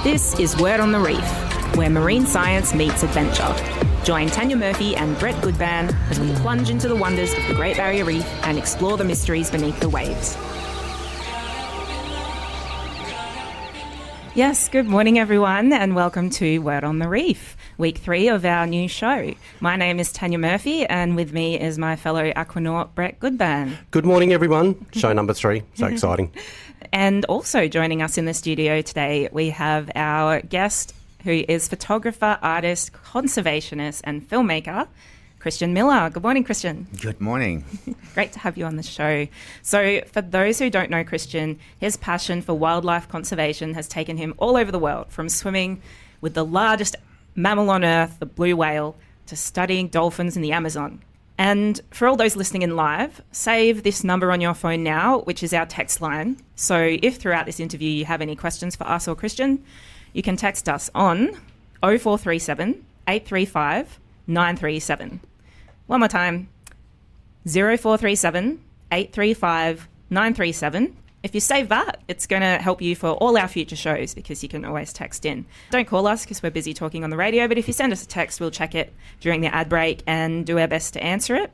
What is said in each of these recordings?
This is Word on the Reef, where marine science meets adventure. Join Tanya Murphy and Brett Goodban as we plunge into the wonders of the Great Barrier Reef and explore the mysteries beneath the waves. Yes, good morning everyone and welcome to Word on the Reef, week 3 of our new show. My name is Tanya Murphy and with me is my fellow aquanaut Brett Goodban. Good morning everyone, show number 3, so exciting. And also joining us in the studio today we have our guest who is photographer, artist, conservationist and filmmaker, Christian Miller. Good morning, Christian. Good morning. Great to have you on the show. So for those who don't know Christian, his passion for wildlife conservation has taken him all over the world, from swimming with the largest mammal on Earth, the blue whale, to studying dolphins in the Amazon. And for all those listening in live, save this number on your phone now, which is our text line. So if throughout this interview you have any questions for us or Christian, you can text us on 0437 835 937. One more time, 0437 835 937. If you save that, it's going to help you for all our future shows because you can always text in. Don't call us because we're busy talking on the radio, but if you send us a text, we'll check it during the ad break and do our best to answer it.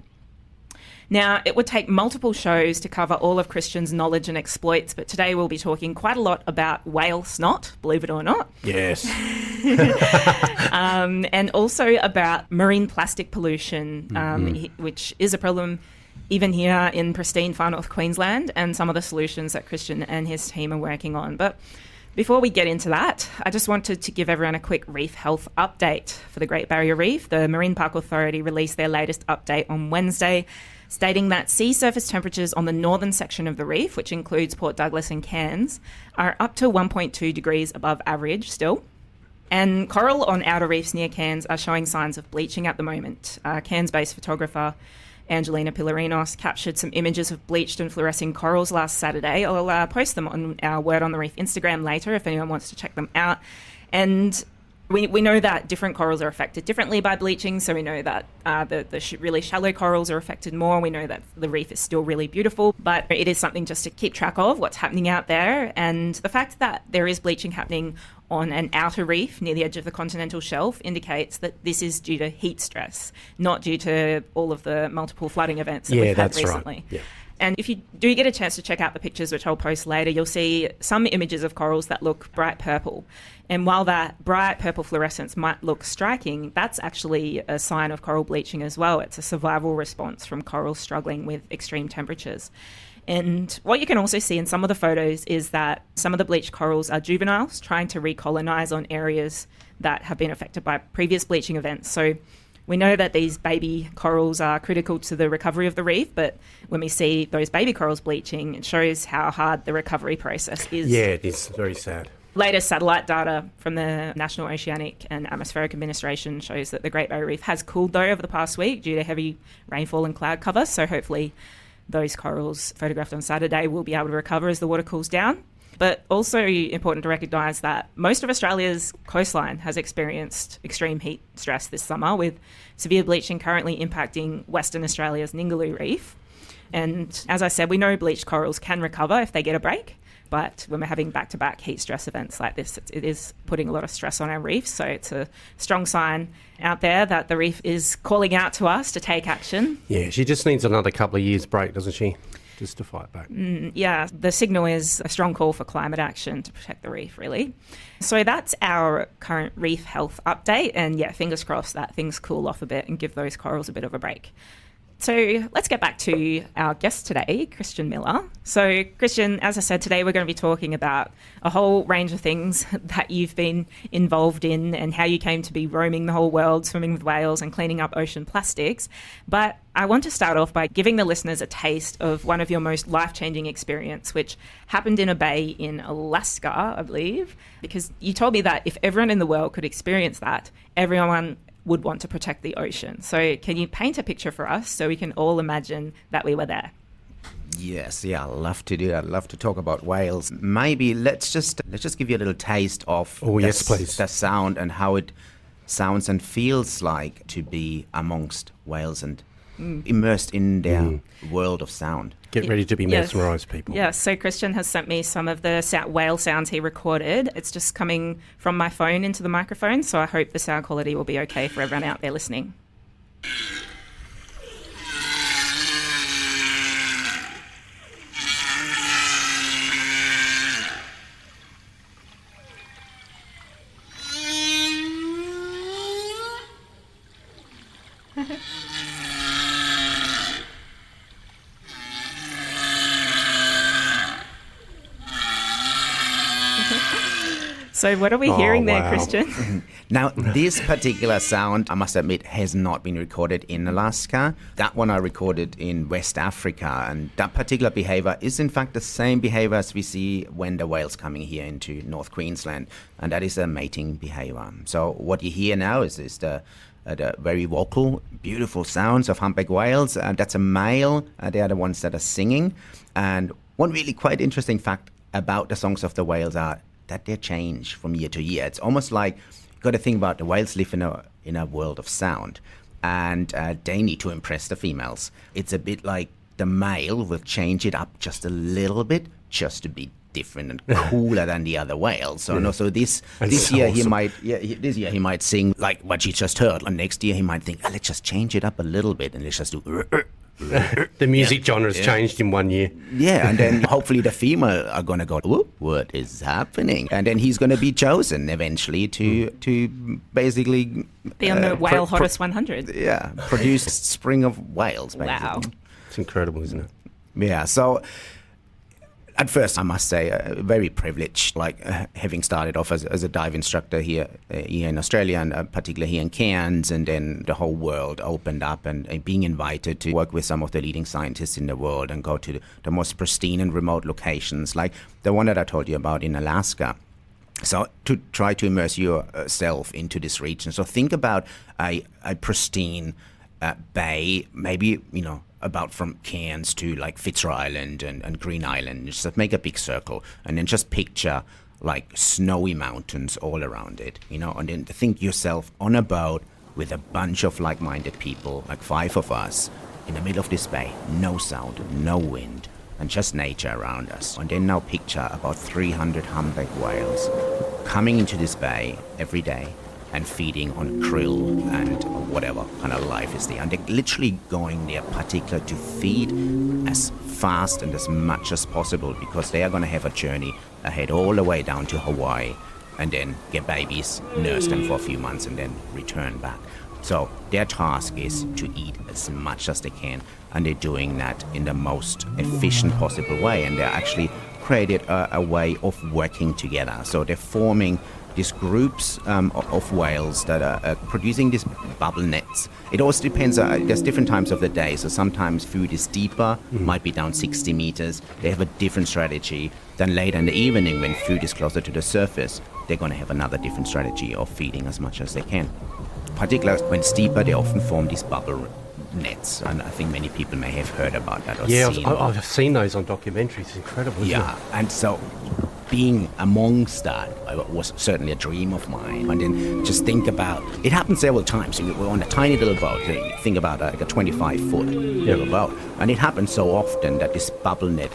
Now, it would take multiple shows to cover all of Christian's knowledge and exploits, but today we'll be talking quite a lot about whale snot, believe it or not. Yes. And also about marine plastic pollution, which is a problem even here in pristine far north Queensland, and some of the solutions that Christian and his team are working on. But before we get into that, I just wanted to give everyone a quick reef health update for the Great Barrier Reef. The Marine Park Authority released their latest update on Wednesday, stating that sea surface temperatures on the northern section of the reef, which includes Port Douglas and Cairns, are up to 1.2 degrees above average still. And coral on outer reefs near Cairns are showing signs of bleaching at the moment. Cairns-based photographer Angelina Pillarinos captured some images of bleached and fluorescing corals last Saturday. I'll post them on our Word on the Reef Instagram later if anyone wants to check them out. And we know that different corals are affected differently by bleaching, so we know that the really shallow corals are affected more. We know that the reef is still really beautiful, but it is something just to keep track of what's happening out there. And the fact that there is bleaching happening on an outer reef near the edge of the continental shelf indicates that this is due to heat stress, not due to all of the multiple flooding events that we've had recently. Right. Yeah. And if you do get a chance to check out the pictures, which I'll post later, you'll see some images of corals that look bright purple. And while that bright purple fluorescence might look striking, that's actually a sign of coral bleaching as well. It's a survival response from corals struggling with extreme temperatures. And what you can also see in some of the photos is that some of the bleached corals are juveniles trying to recolonise on areas that have been affected by previous bleaching events. So we know that these baby corals are critical to the recovery of the reef, but when we see those baby corals bleaching, it shows how hard the recovery process is. Yeah, it is very sad. Latest satellite data from the National Oceanic and Atmospheric Administration shows that the Great Barrier Reef has cooled though over the past week due to heavy rainfall and cloud cover, so hopefully those corals photographed on Saturday will be able to recover as the water cools down. But also important to recognise that most of Australia's coastline has experienced extreme heat stress this summer, with severe bleaching currently impacting Western Australia's Ningaloo Reef. And as I said, we know bleached corals can recover if they get a break, but when we're having back-to-back heat stress events like this, it is putting a lot of stress on our reefs. So it's a strong sign out there that the reef is calling out to us to take action. Yeah, she just needs another couple of years break, doesn't she? Just to fight back. Yeah, the signal is a strong call for climate action to protect the reef, really. So that's our current reef health update. And yeah, fingers crossed that things cool off a bit and give those corals a bit of a break. So let's get back to our guest today, Christian Miller. So Christian, as I said, today we're going to be talking about a whole range of things that you've been involved in and how you came to be roaming the whole world, swimming with whales and cleaning up ocean plastics. But I want to start off by giving the listeners a taste of one of your most life-changing experience, which happened in a bay in Alaska, I believe, because you told me that if everyone in the world could experience that, everyone would want to protect the ocean. So can you paint a picture for us so we can all imagine that we were there? Yes, yeah, I'd love to do that. I'd love to talk about whales. Maybe let's just give you a little taste of yes, please. The sound and how it sounds and feels like to be amongst whales and immersed in their world of sound. Get ready to be mesmerised, people. Yes, so Christian has sent me some of the whale sounds he recorded. It's just coming from my phone into the microphone, so I hope the sound quality will be okay for everyone out there listening. So what are we hearing there, Christian? Now, this particular sound, I must admit, has not been recorded in Alaska. That one I recorded in West Africa, and that particular behavior is in fact the same behavior as we see when the whales coming here into North Queensland, and that is a mating behavior. So what you hear now is the very vocal, beautiful sounds of humpback whales. That's a male. They are the ones that are singing. And one really quite interesting fact about the songs of the whales are that they change from year to year. It's almost like you've got to think about the whales live in a world of sound, and they need to impress the females. It's a bit like the male will change it up just a little bit just to be different and cooler than the other whales. So no, so this year awesome. This year he might sing like what you just heard, and next year he might think, let's just change it up a little bit and let's just do. The music genre has changed in 1 year. Yeah, and then hopefully the female are going to go, whoop, what is happening? And then he's going to be chosen eventually to basically... be on the Whale Hottest 100. Yeah, produce Spring of Whales, basically. Wow. It's incredible, isn't it? Yeah, so... At first, I must say, very privileged, having started off as a dive instructor here in Australia, and particularly here in Cairns, and then the whole world opened up, and being invited to work with some of the leading scientists in the world and go to the most pristine and remote locations, like the one that I told you about in Alaska. So to try to immerse yourself into this region. So think about a pristine bay, maybe, about from Cairns to like Fitzroy Island and Green Island. Just make a big circle and then just picture like snowy mountains all around it, and then think yourself on a boat with a bunch of like-minded people, like 5 of us, in the middle of this bay, no sound, no wind, and just nature around us. And then now picture about 300 humpback whales coming into this bay every day and feeding on krill and whatever kind of life is there. And they're literally going there particular to feed as fast and as much as possible, because they are going to have a journey ahead all the way down to Hawaii and then get babies, nurse them for a few months and then return back. So their task is to eat as much as they can, and they're doing that in the most efficient possible way. And they're actually created a way of working together. So they're forming these groups of whales that are producing these bubble nets. It also depends, there's different times of the day. So sometimes food is deeper, might be down 60 meters. They have a different strategy. Then later in the evening, when food is closer to the surface, they're going to have another different strategy of feeding as much as they can. Particularly when it's deeper, they often form these bubble nets, and I think many people may have heard about that or seen. I've seen those on documentaries. It's incredible, isn't it? And so being amongst that was certainly a dream of mine. And then just think about, it happened several times. We're on a tiny little boat. Think about like a 25-foot little boat. And it happened so often that this bubble net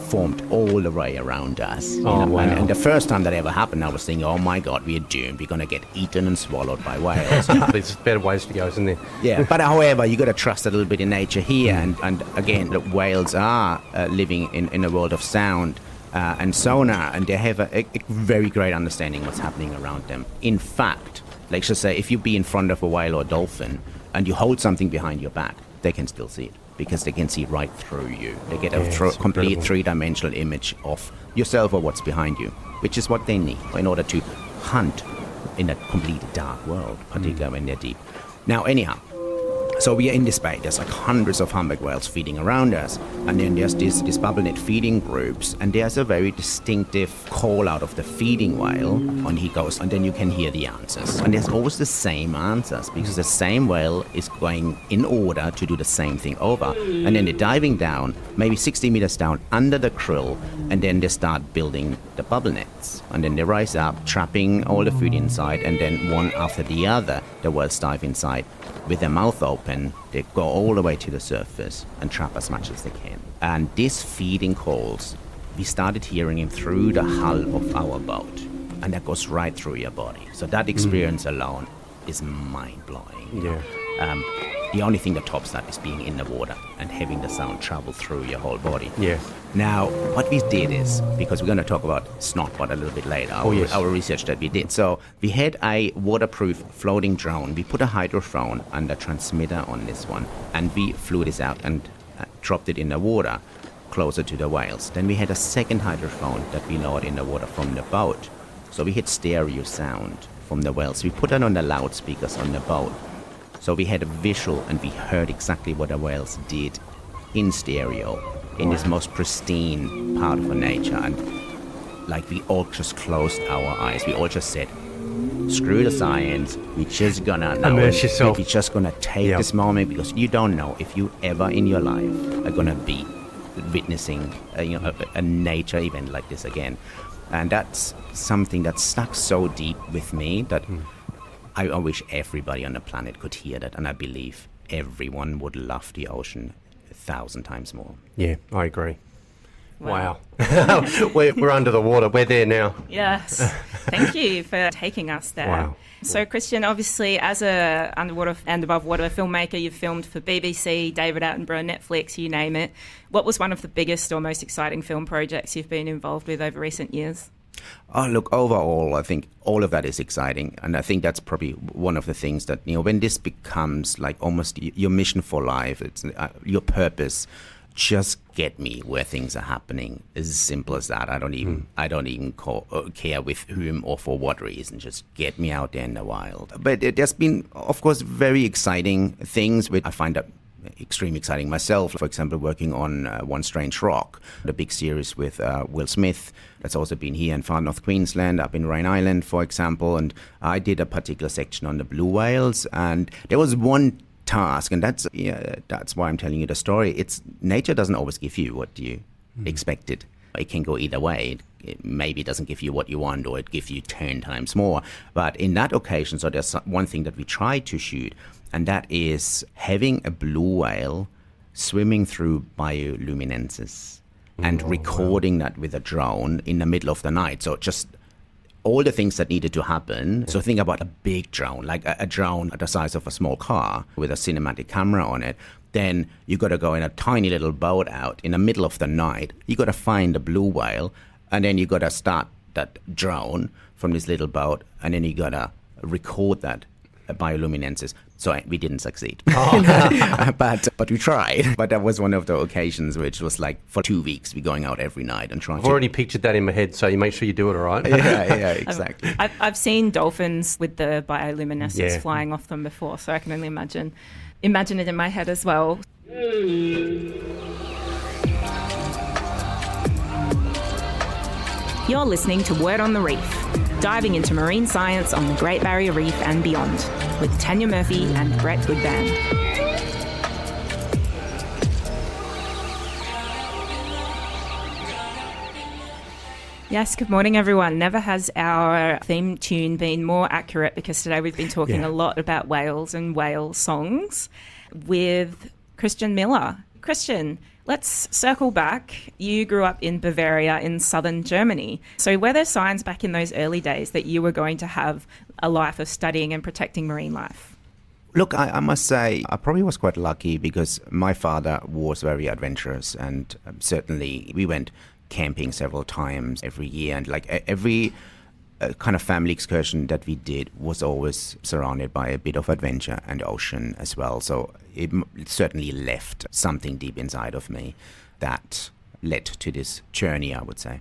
formed all the way around us. Wow. And the first time that ever happened, I was thinking, oh my God, we're doomed. We're going to get eaten and swallowed by whales. There's better ways to go, isn't there? Yeah, but however, you got to trust a little bit in nature here. And again, the whales are living in a world of sound and sonar, and they have a very great understanding of what's happening around them. In fact, let's just say if you be in front of a whale or a dolphin and you hold something behind your back, they can still see it, because they can see right through you. They get a complete three-dimensional image of yourself or what's behind you, which is what they need in order to hunt in a complete dark world, particularly when they're deep. Now, anyhow, so we are in this bay. There's like hundreds of humpback whales feeding around us, and then there's these bubble net feeding groups, and there's a very distinctive call out of the feeding whale when he goes, and then you can hear the answers. And there's always the same answers, because the same whale is going in order to do the same thing over. And then they're diving down, maybe 60 meters down under the krill, and then they start building the bubble nets. And then they rise up, trapping all the food inside, and then one after the other, the whales dive inside with their mouth open open. They go all the way to the surface and trap as much as they can. And these feeding calls, we started hearing him through the hull of our boat, and that goes right through your body. So that experience alone is mind-blowing. Yeah. The only thing that tops that is being in the water and having the sound travel through your whole body. Yeah. Now, what we did is, because we're going to talk about Snot a little bit later, our research that we did. So we had a waterproof floating drone. We put a hydrophone and a transmitter on this one, and we flew this out and dropped it in the water closer to the whales. Then we had a second hydrophone that we lowered in the water from the boat. So we had stereo sound from the whales. We put that on the loudspeakers on the boat. So we had a visual and we heard exactly what the whales did in stereo in this most pristine part of nature. And like we all just closed our eyes. We all just said, screw the science. We're just gonna immerse yourself. We're just gonna take this moment, because you don't know if you ever in your life are gonna be witnessing a nature event like this again. And that's something that stuck so deep with me that I wish everybody on the planet could hear that, and I believe everyone would love the ocean 1,000 times more. Yeah, I agree. Wow. we're under the water. We're there now. Yes. Thank you for taking us there. Wow. So, Christian, obviously, as a underwater and above water filmmaker, you've filmed for BBC, David Attenborough, Netflix, you name it. What was one of the biggest or most exciting film projects you've been involved with over recent years? Oh, look, overall, I think all of that is exciting. And I think that's probably one of the things that, when this becomes like almost your mission for life, it's your purpose, just get me where things are happening. As simple as that. I don't even care with whom or for what reason. Just get me out there in the wild. But there's been, of course, very exciting things which I find that extremely exciting myself. For example, working on One Strange Rock, the big series with Will Smith. That's also been here in far north Queensland, up in Rhine Island, for example. And I did a particular section on the blue whales. And there was one task, and that's why I'm telling you the story. It's nature doesn't always give you what you expected. It can go either way. Maybe it doesn't give you what you want, or it gives you 10 times more. But in that occasion, so there's one thing that we tried to shoot, and that is having a blue whale swimming through bioluminescence and recording that with a drone in the middle of the night. So just all the things that needed to happen. So think about a big drone, like a drone the size of a small car with a cinematic camera on it. Then you got to go in a tiny little boat out in the middle of the night. You got to find a blue whale, and then you got to start that drone from this little boat, and then you got to record that bioluminescence. So we didn't succeed. But we tried. But that was one of the occasions which was like for 2 weeks we're going out every night and trying I've already pictured that in my head, so you make sure you do it all right. Yeah, exactly. I've seen dolphins with the bioluminescence flying off them before, so I can only imagine it in my head as well. You're listening to Word on the Reef, diving into marine science on the Great Barrier Reef and beyond, with Tanya Murphy and Brett Goodban. Yes, good morning, everyone. Never has our theme tune been more accurate, because today we've been talking a lot about whales and whale songs with Christian Miller. Christian, let's circle back. You grew up in Bavaria in southern Germany. So were there signs back in those early days that you were going to have a life of studying and protecting marine life? Look, I must say, I probably was quite lucky, because my father was very adventurous, and certainly we went camping several times every year, and like every kind of family excursion that we did was always surrounded by a bit of adventure and ocean as well. So it certainly left something deep inside of me that led to this journey, I would say.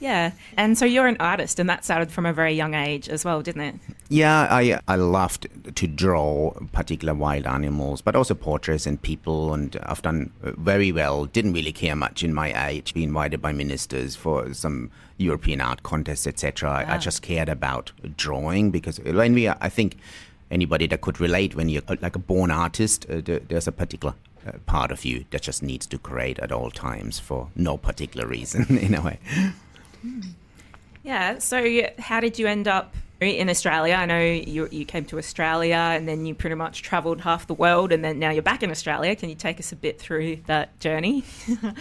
Yeah. And so you're an artist, and that started from a very young age as well, didn't it? Yeah, I loved to draw particular wild animals, but also portraits and people, and I've done very well. Didn't really care much in my age, being invited by ministers for some European art contests, etc. I just cared about drawing, because I think anybody that could relate, when you're like a born artist, there's a particular part of you that just needs to create at all times for no particular reason, in a way. Yeah, so how did you end up In Australia, I know you came to Australia and then you pretty much travelled half the world, and then now you're back in Australia. Can you take us a bit through that journey?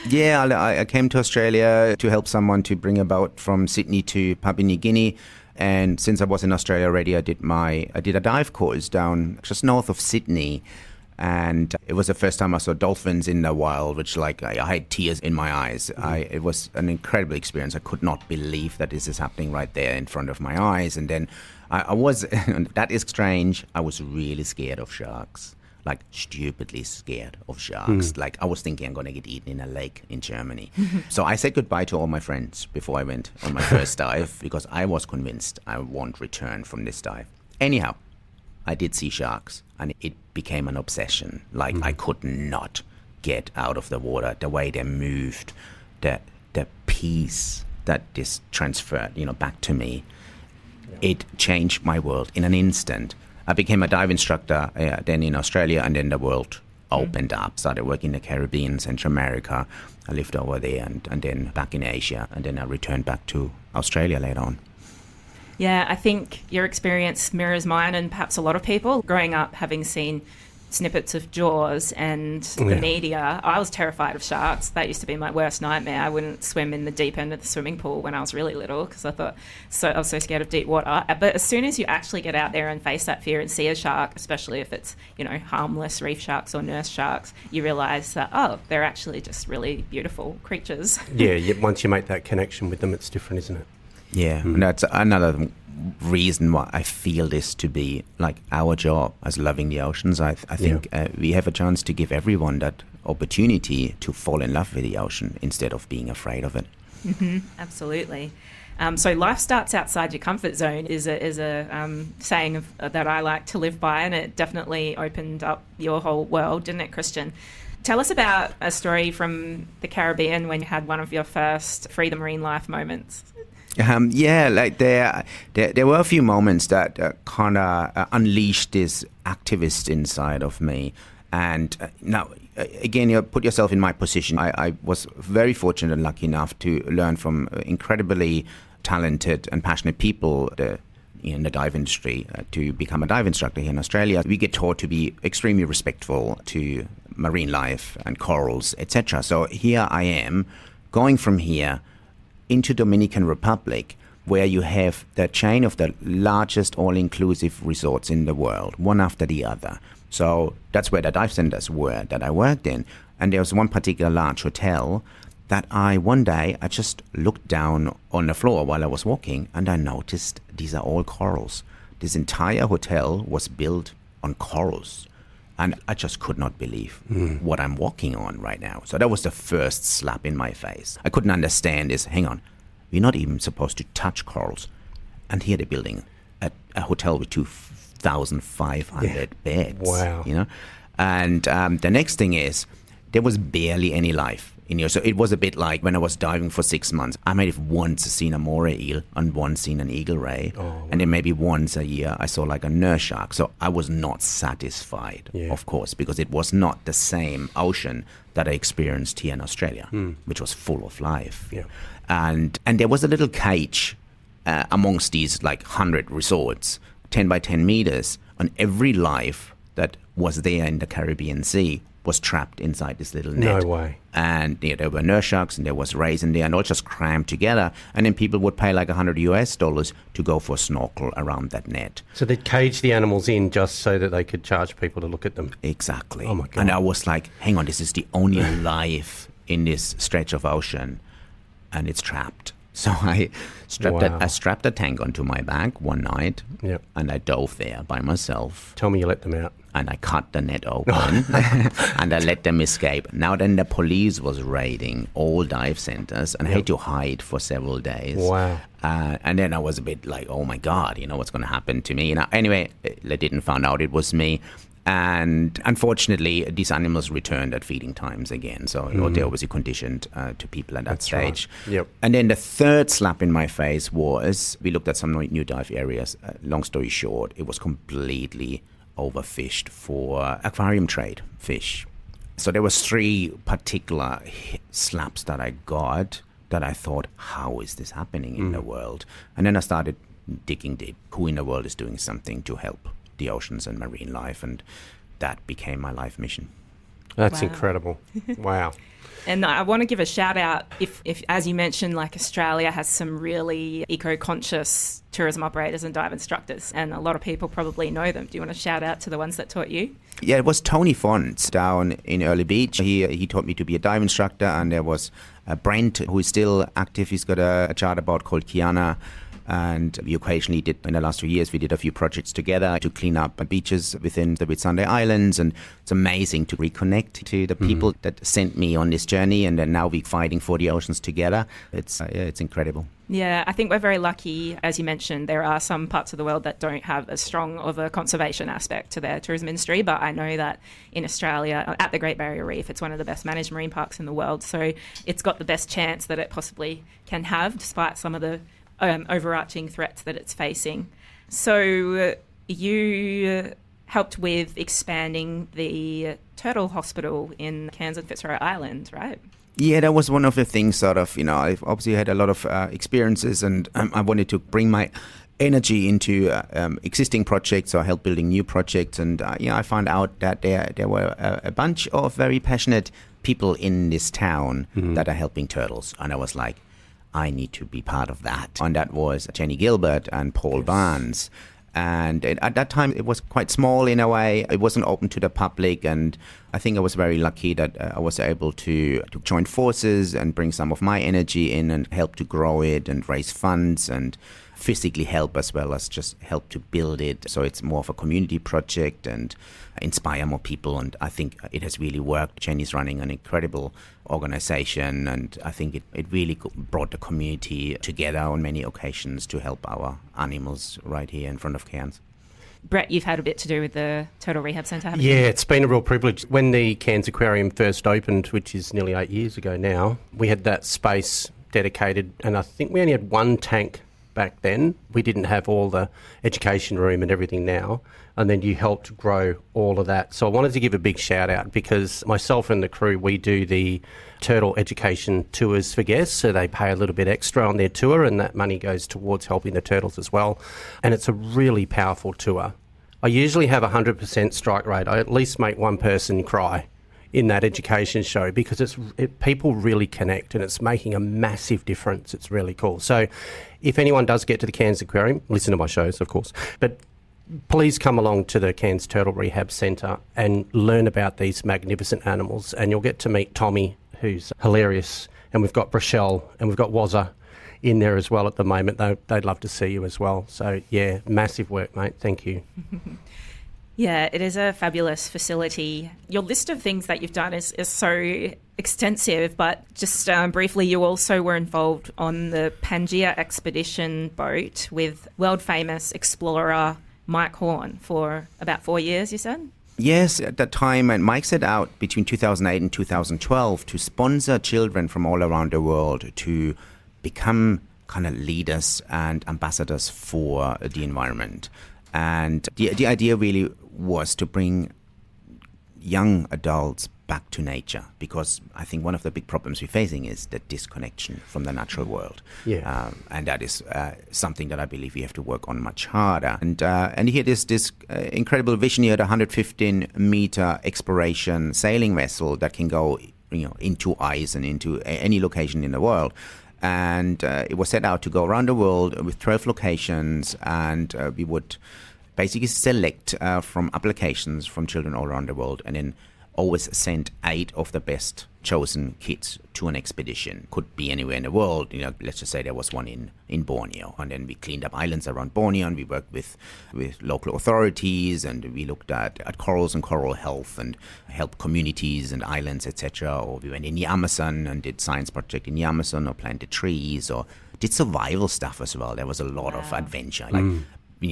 Yeah, I came to Australia to help someone to bring a boat from Sydney to Papua New Guinea. And since I was in Australia already, I did a dive course down just north of Sydney. And it was the first time I saw dolphins in the wild, which I had tears in my eyes. It was an incredible experience. I could not believe that this is happening right there in front of my eyes. And then I was, that is strange, I was really scared of sharks, like stupidly scared of sharks. Like I was thinking I'm going to get eaten in a lake in Germany. So I said goodbye to all my friends before I went on my first dive because I was convinced I won't return from this dive. Anyhow, I did see sharks, and it became an obsession. Like I could not get out of the water. The way they moved, the peace that this transferred, back to me, it changed my world in an instant. I became a dive instructor then in Australia, and then the world opened up. Started working in the Caribbean, Central America. I lived over there, and then back in Asia, and then I returned back to Australia later on. Yeah, I think your experience mirrors mine and perhaps a lot of people. Growing up, having seen snippets of Jaws and the media, I was terrified of sharks. That used to be my worst nightmare. I wouldn't swim in the deep end of the swimming pool when I was really little because I was so scared of deep water. But as soon as you actually get out there and face that fear and see a shark, especially if it's, harmless reef sharks or nurse sharks, you realise that, they're actually just really beautiful creatures. Yeah, once you make that connection with them, it's different, isn't it? Yeah, and that's another reason why I feel this to be like our job as loving the oceans. I think we have a chance to give everyone that opportunity to fall in love with the ocean instead of being afraid of it. Mm-hmm, absolutely. So life starts outside your comfort zone is a saying that I like to live by, and it definitely opened up your whole world, didn't it, Christian? Tell us about a story from the Caribbean when you had one of your first Free the Marine Life moments. There were a few moments that kind of unleashed this activist inside of me. And now, again, you put yourself in my position. I was very fortunate and lucky enough to learn from incredibly talented and passionate people in the dive industry to become a dive instructor here in Australia. We get taught to be extremely respectful to marine life and corals, etc. So here I am, going from here into Dominican Republic, where you have the chain of the largest all-inclusive resorts in the world, one after the other. So that's where the dive centers were that I worked in. And there was one particular large hotel that one day I just looked down on the floor while I was walking, and I noticed these are all corals. This entire hotel was built on corals. And I just could not believe what I'm walking on right now. So that was the first slap in my face. I couldn't understand this. Hang on, we're not even supposed to touch corals. And here they're building a hotel with 2,500 beds. Wow. And the next thing is, there was barely any life in here. So it was a bit like when I was diving for 6 months. I might have once seen a moray eel and once seen an eagle ray. And then maybe once a year I saw like a nurse shark. So I was not satisfied, of course, because it was not the same ocean that I experienced here in Australia, which was full of life. Yeah. And there was a little cage amongst these like 100 resorts, 10 by 10 meters, and every life that was there in the Caribbean Sea was trapped inside this little net. No way. And there were nurse sharks and there was rays in there and all just crammed together. And then people would pay like $100 to go for a snorkel around that net. So they'd cage the animals in just so that they could charge people to look at them. Exactly. Oh my God. And I was like, hang on, this is the only life in this stretch of ocean and it's trapped. So I strapped a tank onto my back one night and I dove there by myself. Tell me you let them out. And I cut the net open and I let them escape. Now then the police was raiding all dive centers and I had to hide for several days. Wow. And then I was a bit like, oh my God, what's going to happen to me? Anyway, they didn't find out it was me. And unfortunately, these animals returned at feeding times again. So they're obviously conditioned to people at that stage. Right. Yep. And then the third slap in my face was, we looked at some new dive areas. Long story short, it was completely overfished for aquarium trade fish. So there was 3 particular slaps that I got that I thought, how is this happening in the world? And then I started digging deep. Who in the world is doing something to help the oceans and marine life? And that became my life mission. That's Wow. incredible. Wow. And I want to give a shout out if, as you mentioned, like Australia has some really eco-conscious tourism operators and dive instructors, and a lot of people probably know them. Do you want to shout out to the ones that taught you? Yeah, it was Tony Font down in Early Beach. He taught me to be a dive instructor, and there was Brent, who is still active. He's got a charter boat called Kiana. And we occasionally did, in the last 2 years, we did a few projects together to clean up beaches within the Whitsunday Islands. And it's amazing to reconnect to the people that sent me on this journey. And then now we're fighting for the oceans together. It's incredible. Yeah, I think we're very lucky. As you mentioned, there are some parts of the world that don't have as strong of a conservation aspect to their tourism industry. But I know that in Australia, at the Great Barrier Reef, it's one of the best managed marine parks in the world. So it's got the best chance that it possibly can have, despite some of the overarching threats that it's facing. So you helped with expanding the turtle hospital in Cairns and Fitzroy Island, right? Yeah, that was one of the things I've obviously had a lot of experiences, and I wanted to bring my energy into existing projects or help building new projects. And I found out that there were a bunch of very passionate people in this town that are helping turtles. And I was like, I need to be part of that. And that was Jenny Gilbert and Paul Barnes. And at that time, it was quite small in a way. It wasn't open to the public. And I think I was very lucky that I was able to join forces and bring some of my energy in and help to grow it and raise funds and physically help as well as just help to build it. So it's more of a community project and inspire more people. And I think it has really worked. Jenny's running an incredible organization, and I think it really brought the community together on many occasions to help our animals right here in front of Cairns. Brett, you've had a bit to do with the Turtle Rehab Centre, haven't you? Yeah, it's been a real privilege. When the Cairns Aquarium first opened, which is nearly 8 years ago now, we had that space dedicated, and I think we only had one tank back then. We didn't have all the education room and everything now, and then you helped grow all of that. So I wanted to give a big shout out because myself and the crew, we do the turtle education tours for guests, so they pay a little bit extra on their tour, and that money goes towards helping the turtles as well. And it's a really powerful tour. I usually have 100% strike rate. I at least make one person cry in that education show because people really connect, and it's making a massive difference. It's really cool. So if anyone does get to the Cairns Aquarium, listen to my shows, of course, but please come along to the Cairns Turtle Rehab Centre and learn about these magnificent animals, and you'll get to meet Tommy, who's hilarious, and we've got Brachelle, and we've got Wazza in there as well at the moment. They'd love to see you as well. So, yeah, massive work, mate. Thank you. Yeah, it is a fabulous facility. Your list of things that you've done is so extensive, but just briefly, you also were involved on the Pangaea expedition boat with world-famous explorer Mike Horn for about 4 years, you said? Yes, at that time, and Mike set out between 2008 and 2012 to sponsor children from all around the world to become kind of leaders and ambassadors for the environment. And the idea really was to bring young adults back to nature, because I think one of the big problems we're facing is the disconnection from the natural world. Yeah. And that is something that I believe we have to work on much harder. And here is this incredible vision here, the 115-meter exploration sailing vessel that can go into ice and into any location in the world. And it was set out to go around the world with 12 locations, and we would basically select from applications from children all around the world, and then always send 8 of the best chosen kids to an expedition. Could be anywhere in the world. Let's just say there was one in Borneo, and then we cleaned up islands around Borneo, and we worked with local authorities, and we looked at corals and coral health and helped communities and islands, etc. Or we went in the Amazon and did science project in the Amazon, or planted trees, or did survival stuff as well. There was a lot of adventure, like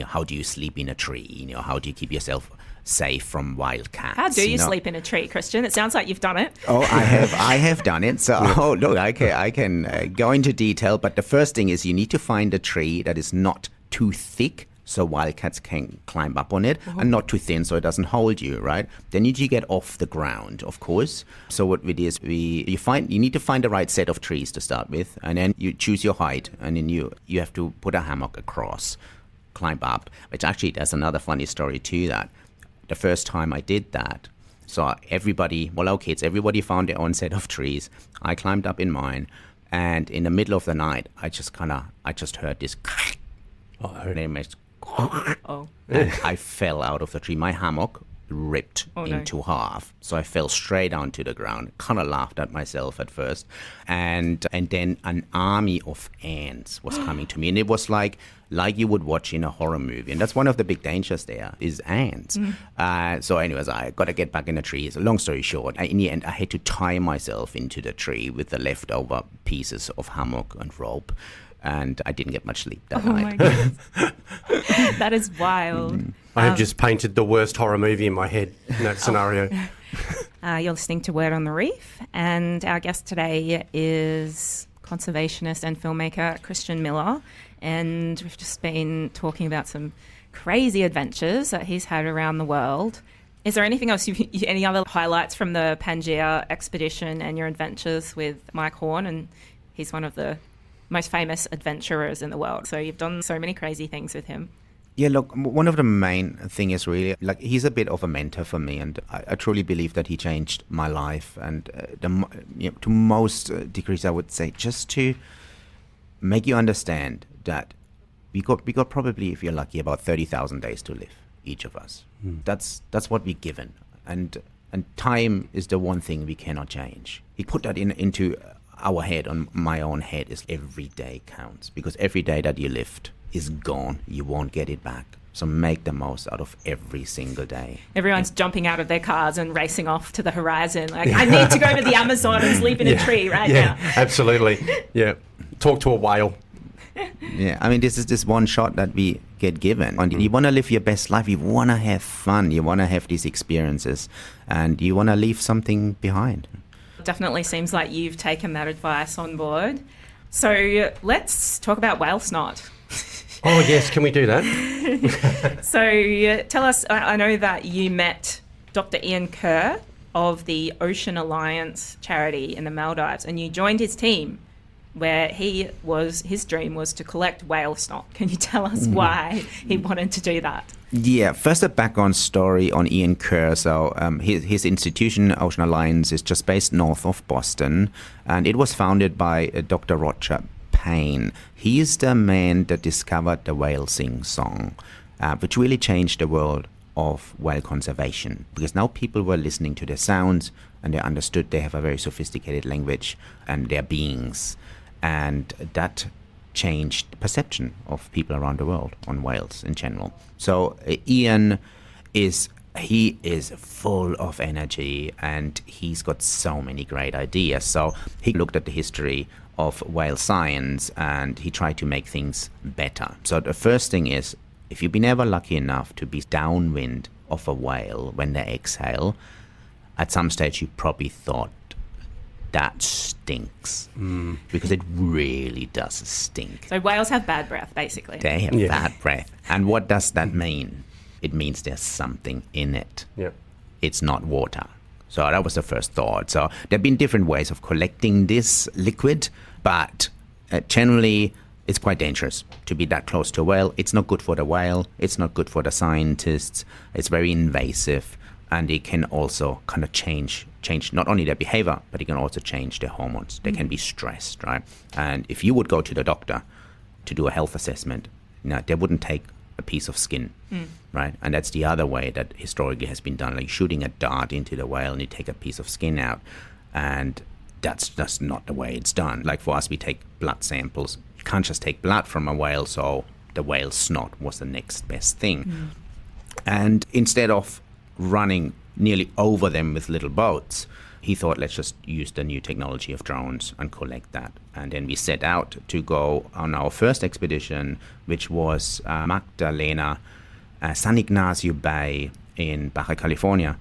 how do you sleep in a tree? How do you keep yourself safe from wild cats? How do you sleep in a tree, Christian? It sounds like you've done it. Oh, I have done it. So, look, I can go into detail. But the first thing is you need to find a tree that is not too thick so wildcats can climb up on it, and not too thin so it doesn't hold you, right? Then you need to get off the ground, of course. So what we do is you need to find the right set of trees to start with, and then you choose your height, and then you have to put a hammock across, climb up, which actually there's another funny story to that. The first time I did that, so everybody found their own set of trees. I climbed up in mine, and in the middle of the night, I just heard this. Oh. And I fell out of the tree. My hammock ripped into half. So I fell straight onto the ground. Kind of laughed at myself at first. And then an army of ants was coming to me. And it was like you would watch in a horror movie. And that's one of the big dangers there is ants. So anyways, I got to get back in the trees. Long story short, in the end, I had to tie myself into the tree with the leftover pieces of hammock and rope. And I didn't get much sleep that night. My goodness. That is wild. I have just painted the worst horror movie in my head in that scenario. You're listening to Word on the Reef, and our guest today is conservationist and filmmaker Christian Miller, and we've just been talking about some crazy adventures that he's had around the world. Is there anything else, any other highlights from the Pangaea expedition and your adventures with Mike Horn? And he's one of the most famous adventurers in the world. So you've done so many crazy things with him. Yeah, look, one of the main thing is really, like, he's a bit of a mentor for me, and I truly believe that he changed my life. And to most degrees, I would say, just to make you understand that we got probably, if you're lucky, about 30,000 days to live, each of us. That's what we're given, and time is the one thing we cannot change. He put that into our head, on my own head, is every day counts, because every day that you lived is gone. You won't get it back. So make the most out of every single day. Everyone's jumping out of their cars and racing off to the horizon. Like, I need to go to the Amazon and sleep in a tree now. Absolutely. Yeah. Talk to a whale. Yeah, I mean, this is this one shot that we get given. And you want to live your best life. You want to have fun. You want to have these experiences. And you want to leave something behind. Definitely seems like you've taken that advice on board. So let's talk about whale snot. Oh, yes. Can we do that? So tell us, I know that you met Dr. Ian Kerr of the Ocean Alliance charity in the Maldives, and you joined his team where his dream was to collect whale snot. Can you tell us why he wanted to do that? Yeah, first a background story on Ian Kerr. So his institution, Ocean Alliance, is just based north of Boston, and it was founded by Dr. Roger Payne. He is the man that discovered the whale sing song, which really changed the world of whale conservation, because now people were listening to their sounds and they understood they have a very sophisticated language and their beings, and that changed perception of people around the world on whales in general. So Ian is full of energy, and he's got so many great ideas. So he looked at the history of whale science and he tried to make things better. So the first thing is, if you've been ever lucky enough to be downwind of a whale when they exhale, at some stage you probably thought, that stinks, because it really does stink. So whales have bad breath, basically. They have bad breath. And what does that mean? It means there's something in it. Yep. It's not water. So that was the first thought. So there have been different ways of collecting this liquid, but generally it's quite dangerous to be that close to a whale. It's not good for the whale. It's not good for the scientists. It's very invasive, and it can also kind of change not only their behavior, but it can also change their hormones. They can be stressed, right? And if you would go to the doctor to do a health assessment, they wouldn't take a piece of skin, right? And that's the other way that historically has been done, like shooting a dart into the whale and you take a piece of skin out. And that's just not the way it's done. Like for us, we take blood samples. You can't just take blood from a whale, so the whale snot was the next best thing. And instead of running nearly over them with little boats, he thought, let's just use the new technology of drones and collect that. And then we set out to go on our first expedition, which was Magdalena, San Ignacio Bay in Baja California.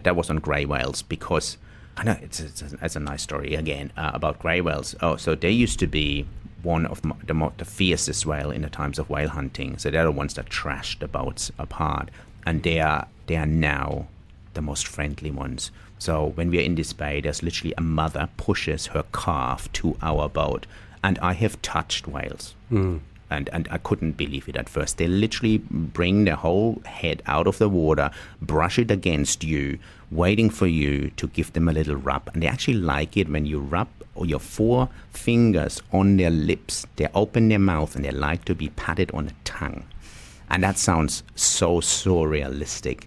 That was on gray whales, because I know it's a nice story again about gray whales. Oh, so they used to be one of the fiercest whale in the times of whale hunting. So they're the ones that trashed the boats apart. And they are now the most friendly ones. So when we are in this bay, there's literally a mother pushes her calf to our boat. And I have touched whales. And I couldn't believe it at first. They literally bring their whole head out of the water, brush it against you, waiting for you to give them a little rub. And they actually like it when you rub your 4 fingers on their lips. They open their mouth and they like to be patted on the tongue. And that sounds so surrealistic,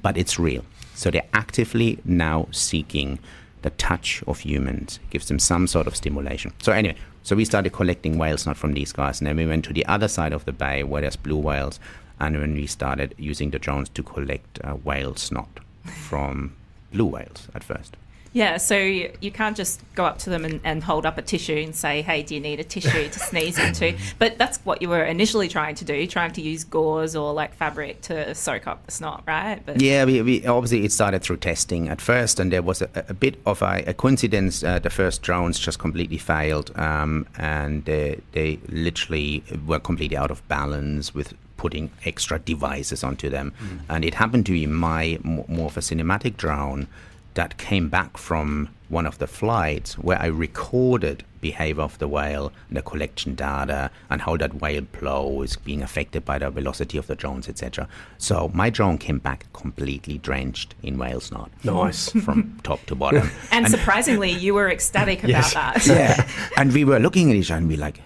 but it's real. So they're actively now seeking the touch of humans. It gives them some sort of stimulation. So anyway, so we started collecting whale snot from these guys, and then we went to the other side of the bay where there's blue whales, and when we started using the drones to collect whale snot from blue whales at first. Yeah, so you can't just go up to them and hold up a tissue and say, hey, do you need a tissue to sneeze into? But that's what you were initially trying to do, trying to use gauze or like fabric to soak up the snot, right? But yeah, we obviously it started through testing at first, and there was a bit of a coincidence. The first drones just completely failed, and they literally were completely out of balance with putting extra devices onto them. And it happened to be my more of a cinematic drone that came back from one of the flights where I recorded behavior of the whale, the collection data, and how that whale plow is being affected by the velocity of the drones, etc. So my drone came back completely drenched in whale snot. Nice. From top to bottom. And surprisingly, you were ecstatic about that. Yeah. And we were looking at each other and we were like,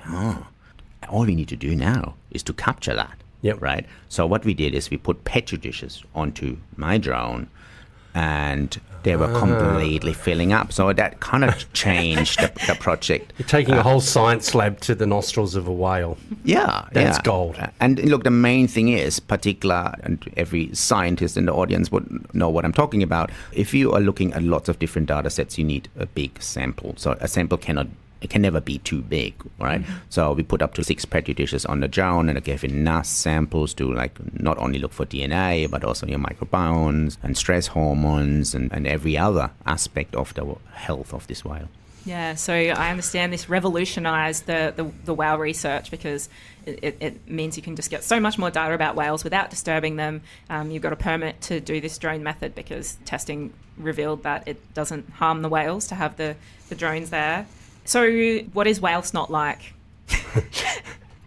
all we need to do now is to capture that. Yep. Right? So what we did is we put petri dishes onto my drone, and they were completely filling up. So that kind of changed the project. You're taking a whole science lab to the nostrils of a whale. Yeah. That's gold. And look, the main thing is particular, and every scientist in the audience would know what I'm talking about. If you are looking at lots of different data sets, you need a big sample. So a sample it can never be too big, right? So we put up to 6 petri dishes on the drone, and I gave enough samples to like not only look for DNA, but also your microbiomes and stress hormones and every other aspect of the health of this whale. Yeah, so I understand this revolutionised the whale research because it means you can just get so much more data about whales without disturbing them. You've got a permit to do this drone method because testing revealed that it doesn't harm the whales to have the drones there. So what is whale snot like?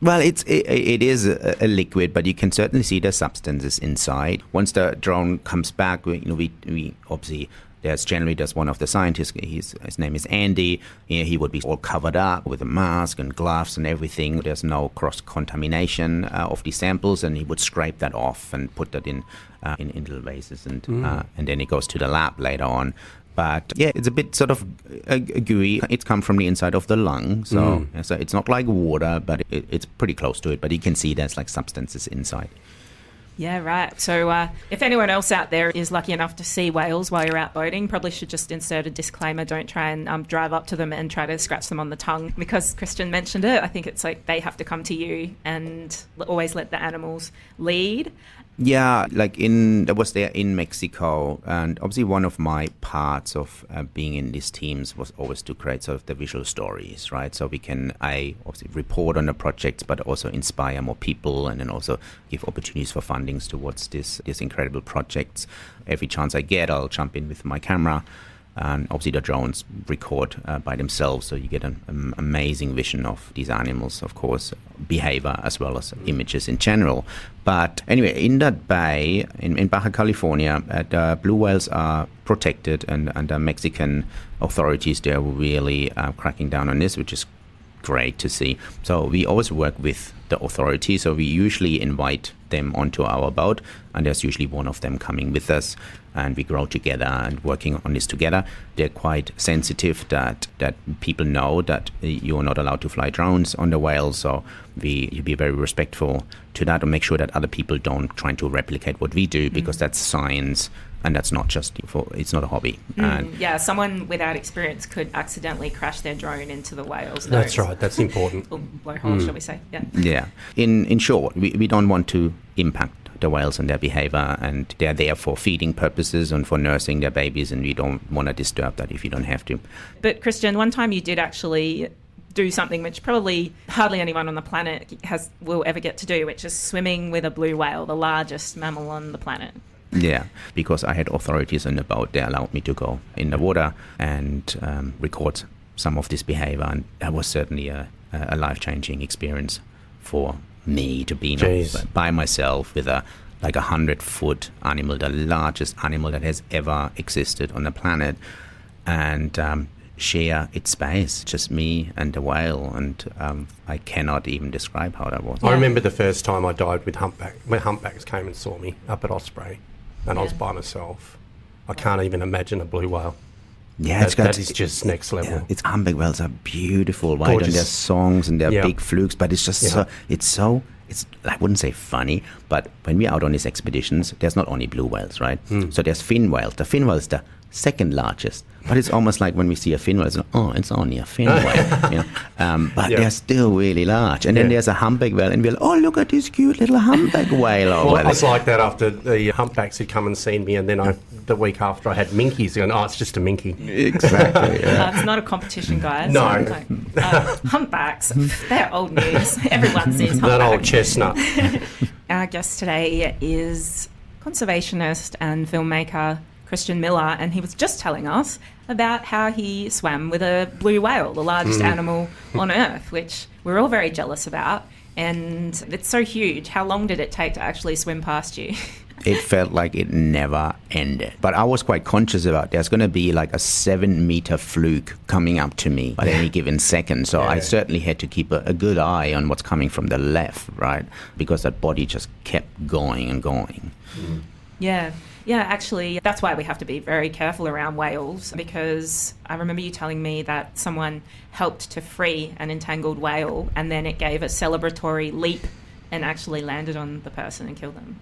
Well, it is a liquid, but you can certainly see the substances inside. Once the drone comes back, we obviously there's one of the scientists. His name is Andy. He would be all covered up with a mask and gloves and everything. There's no cross contamination of these samples, and he would scrape that off and put that in little vases, and then it goes to the lab later on. But yeah, it's a bit sort of gooey. It's come from the inside of the lung, so it's not like water, but it's pretty close to it. But you can see there's like substances inside. Yeah, right. So if anyone else out there is lucky enough to see whales while you're out boating, probably should just insert a disclaimer. Don't try and drive up to them and try to scratch them on the tongue, because Christian mentioned it. I think it's like they have to come to you, and always let the animals lead. Yeah, like I was there in Mexico, and obviously one of my parts of being in these teams was always to create sort of the visual stories, right? So I obviously report on the projects, but also inspire more people, and then also give opportunities for fundings towards these incredible projects. Every chance I get, I'll jump in with my camera. And obviously the drones record by themselves, so you get an amazing vision of these animals, of course, behavior as well as images in general. But anyway, in that bay, in Baja California, the blue whales are protected, and the Mexican authorities, they're really cracking down on this, which is great to see. So we always work with the authorities, so we usually invite them onto our boat, and there's usually one of them coming with us, and we grow together and working on this together. They're quite sensitive that people know that you're not allowed to fly drones on the whales, so you be very respectful to that, and make sure that other people don't try to replicate what we do, because that's science. And that's not just it's not a hobby. Yeah, someone without experience could accidentally crash their drone into the whales. That's right, that's important. Or blowhole, shall we say. Yeah. Yeah. In short, we don't want to impact the whales and their behavior, and they're there for feeding purposes and for nursing their babies, and we don't want to disturb that if you don't have to. But Christian, one time you did actually do something which probably hardly anyone on the planet will ever get to do, which is swimming with a blue whale, the largest mammal on the planet. Yeah, because I had authorities on the boat, they allowed me to go in the water and record some of this behavior, and that was certainly a life-changing experience for me to be by myself with a 100-foot animal, the largest animal that has ever existed on the planet, and share its space, just me and the whale, and I cannot even describe how that was. I remember the first time I dived with humpback, when humpbacks came and saw me up at Osprey, and I was by myself. I can't even imagine a blue whale. Yeah, that is just next level. Yeah, its humpback whales are beautiful, right? And their songs and their big flukes, but it's just it's I wouldn't say funny, but when we're out on these expeditions, there's not only blue whales, right? So there's fin whales. The fin whale is the second largest, but it's almost like when we see a fin whale, it's only a fin whale, but they're still really large. And then there's a humpback whale, and we're like, oh, look at this cute little humpback whale. Well, I was like that after the humpbacks had come and seen me, and then the week after I had minkies, going, it's just a minky. Exactly. It's not a competition, guys. No. Humpbacks, they're old news. Everyone sees humpbacks. That old chestnut. Our guest today is conservationist and filmmaker Christian Miller, and he was just telling us about how he swam with a blue whale, the largest animal on Earth, which we're all very jealous about. And it's so huge. How long did it take to actually swim past you? It felt like it never ended. But I was quite conscious about there's going to be like a 7-meter fluke coming up to me at any given second. So I certainly had to keep a good eye on what's coming from the left, right? Because that body just kept going and going. Yeah, actually, that's why we have to be very careful around whales, because I remember you telling me that someone helped to free an entangled whale and then it gave a celebratory leap and actually landed on the person and killed them.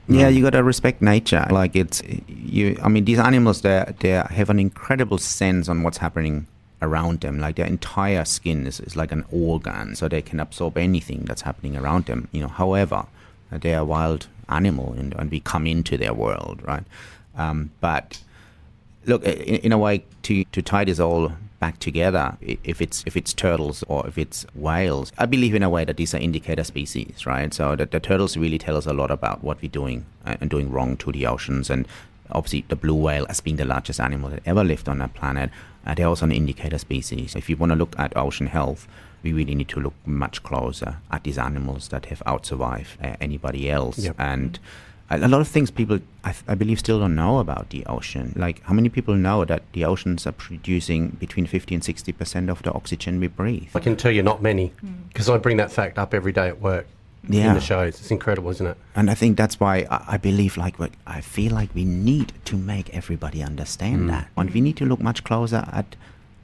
Yeah, you got to respect nature. Like these animals, they have an incredible sense on what's happening around them. Like their entire skin is like an organ, so they can absorb anything that's happening around them. However, they are wild animal and we come into their world, right? But look, in a way, to tie this all back together, if it's turtles or if it's whales, I believe in a way that these are indicator species, right? So that the turtles really tell us a lot about what we're doing and doing wrong to the oceans. And obviously the blue whale, as being the largest animal that ever lived on that planet, they're also an indicator species. If you want to look at ocean health, we really need to look much closer at these animals that have outsurvived anybody else. Yep. And a lot of things people, I believe, still don't know about the ocean. Like, how many people know that the oceans are producing between 50 and 60% of the oxygen we breathe? I can tell you not many, because I bring that fact up every day at work in the shows. It's incredible, isn't it? And I think that's why I believe, I feel like we need to make everybody understand that. And we need to look much closer at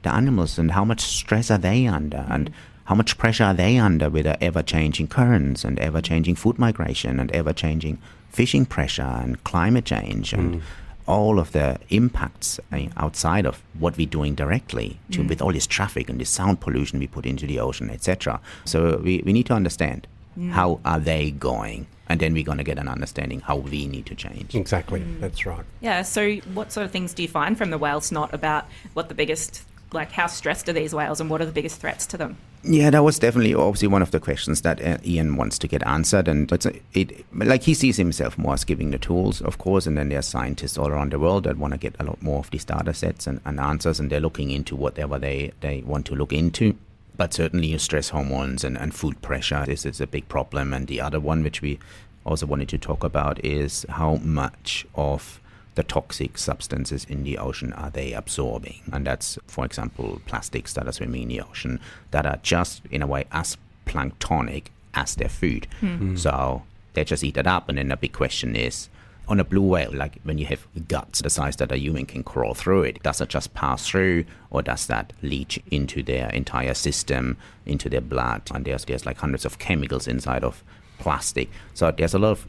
the animals and how much stress are they under and how much pressure are they under with the ever-changing currents and ever-changing food migration and ever-changing fishing pressure and climate change and all of the impacts outside of what we're doing directly with all this traffic and this sound pollution we put into the ocean, etc. So we need to understand how are they going, and then we're going to get an understanding how we need to change. Exactly, that's right. Yeah, so what sort of things do you find from the whale snot about what the biggest, how stressed are these whales and what are the biggest threats to them? Yeah, that was definitely obviously one of the questions that Ian wants to get answered, and he sees himself more as giving the tools, of course, and then there's scientists all around the world that want to get a lot more of these data sets and answers, and they're looking into whatever they want to look into. But certainly stress hormones and food pressure is a big problem, and the other one which we also wanted to talk about is how much of the toxic substances in the ocean are they absorbing. And that's, for example, plastics that are swimming in the ocean that are just, in a way, as planktonic as their food. So they just eat it up. And then the big question is, on a blue whale, like when you have guts the size that a human can crawl through it, does it just pass through, or does that leach into their entire system, into their blood? And there's like hundreds of chemicals inside of plastic. So there's a lot of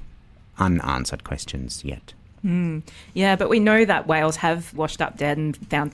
unanswered questions yet. Yeah, but we know that whales have washed up dead and found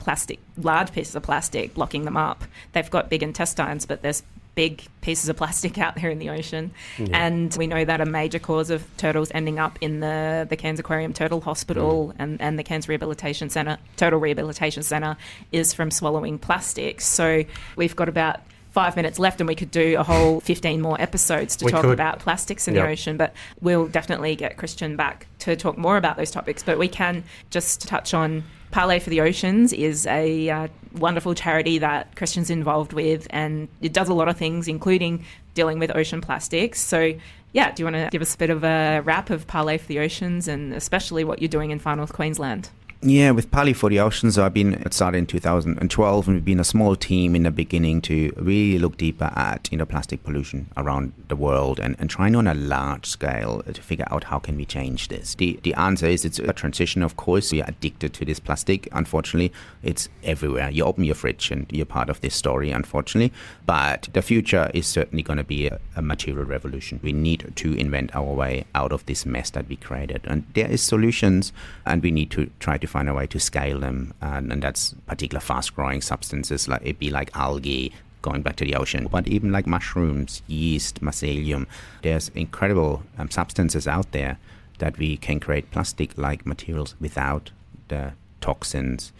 large pieces of plastic blocking them up. They've got big intestines, but there's big pieces of plastic out there in the ocean. And we know that a major cause of turtles ending up in the Cairns Aquarium Turtle Hospital and the Cairns Turtle Rehabilitation Centre is from swallowing plastic. So we've got about 5 minutes left and we could do a whole 15 more episodes to talk about plastics in the ocean, but we'll definitely get Christian back to talk more about those topics. But we can just touch on Parley for the Oceans is a wonderful charity that Christian's involved with, and it does a lot of things, including dealing with ocean plastics. So, yeah, do you want to give us a bit of a wrap of Parley for the Oceans and especially what you're doing in Far North Queensland? Yeah, with Parley for the Oceans, it started in 2012, and we've been a small team in the beginning to really look deeper at plastic pollution around the world and trying on a large scale to figure out how can we change this. The answer is it's a transition, of course. We are addicted to this plastic. Unfortunately, it's everywhere. You open your fridge and you're part of this story, unfortunately. But the future is certainly going to be a material revolution. We need to invent our way out of this mess that we created. And there is solutions, and we need to try to find a way to scale them, and that's particular fast-growing substances like algae, going back to the ocean, but even like mushrooms, yeast, mycelium. There's incredible substances out there that we can create plastic-like materials without the toxins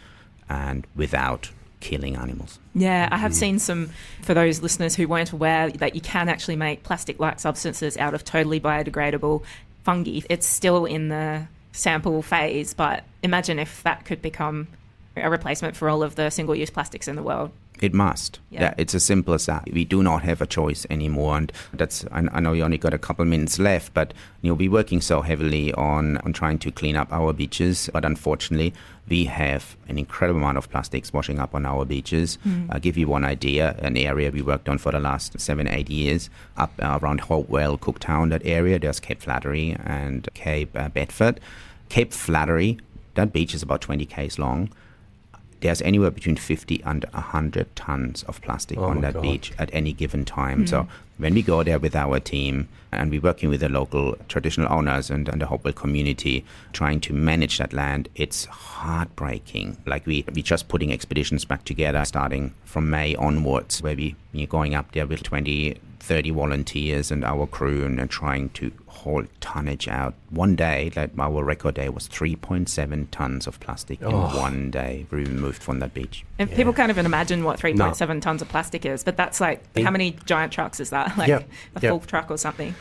and without killing animals. Yeah, I have seen some, for those listeners who weren't aware, that you can actually make plastic-like substances out of totally biodegradable fungi. It's still in the sample phase, but imagine if that could become a replacement for all of the single-use plastics in the world. It must. Yeah, it's as simple as that. We do not have a choice anymore, and I know you only got a couple minutes left, but we're working so heavily on trying to clean up our beaches, but unfortunately we have an incredible amount of plastics washing up on our beaches. I'll give you one idea, an area we worked on for the last 7-8 years, up around Hopewell, Cooktown, that area. There's Cape Flattery and Cape Bedford. Cape Flattery, that beach is about 20 k's long. There's anywhere between 50 and 100 tons of plastic on that beach at any given time. So when we go there with our team, and we're working with the local traditional owners and the Hopewell community, trying to manage that land, it's heartbreaking. Like we just putting expeditions back together starting from May onwards, where we're going up there with 20, 30 volunteers and our crew and trying to haul tonnage out. One day, like our record day was 3.7 tons of plastic in one day we removed from that beach. And people can't even imagine what 3.7 tons of plastic is, but that's like, how many giant trucks is that? Like a full truck or something?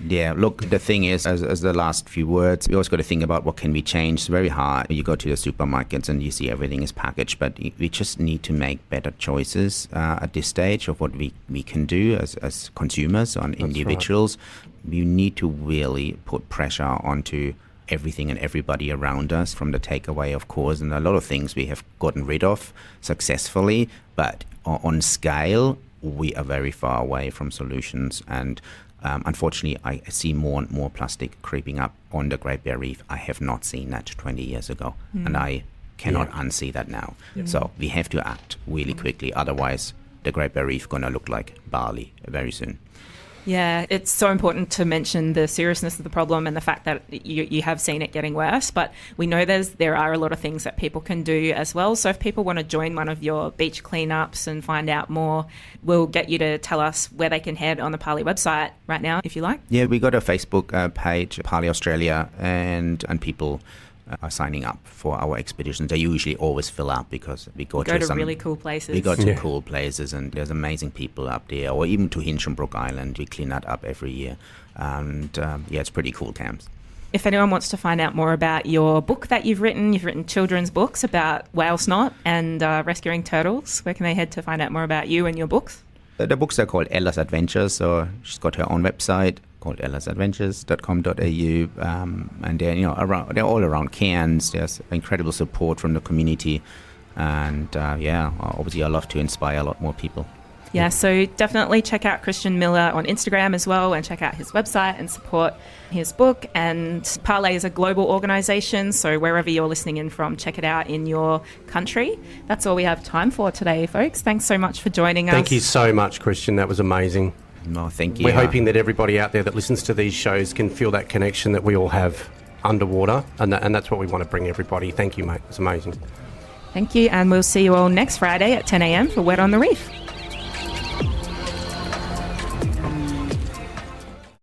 Yeah, look, the thing is, as the last few words, we always got to think about what can we change. It's very hard. You go to the supermarkets and you see everything is packaged, but we just need to make better choices at this stage of what we can do as consumers, on individuals. Right. We need to really put pressure onto everything and everybody around us, from the takeaway, of course, and a lot of things we have gotten rid of successfully, but on scale, we are very far away from solutions. And unfortunately, I see more and more plastic creeping up on the Great Barrier Reef. I have not seen that 20 years ago, and I cannot unsee that now. So we have to act really quickly, otherwise the Great Barrier Reef going to look like Bali very soon. Yeah, it's so important to mention the seriousness of the problem and the fact that you have seen it getting worse, but we know there are a lot of things that people can do as well. So if people want to join one of your beach cleanups and find out more, we'll get you to tell us where they can head on the Parley website right now, if you like. Yeah, we got a Facebook page, Parley Australia, and people are signing up for our expeditions. They usually always fill up because we go to some really cool places. We go to cool places, and there's amazing people up there, or even to Hinchinbrook Island. We clean that up every year, and it's pretty cool camps. If anyone wants to find out more about your book that you've written children's books about whale snot and rescuing turtles, where can they head to find out more about you and your books? The books are called Ella's Adventures, so she's got her own website called ellasadventures.com.au, and they're all around Cairns. There's incredible support from the community, and obviously I love to inspire a lot more people. Yeah, so definitely check out Christian Miller on Instagram as well, and check out his website and support his book. And Parley is a global organisation, so wherever you're listening in from, check it out in your country. That's all we have time for today, folks. Thanks so much for joining us. Thank you so much, Christian. That was amazing. No, thank you. We're hoping that everybody out there that listens to these shows can feel that connection that we all have underwater, and that's what we want to bring everybody. Thank you, mate. It's amazing. Thank you, and we'll see you all next Friday at 10 a.m. for Wet on the Reef.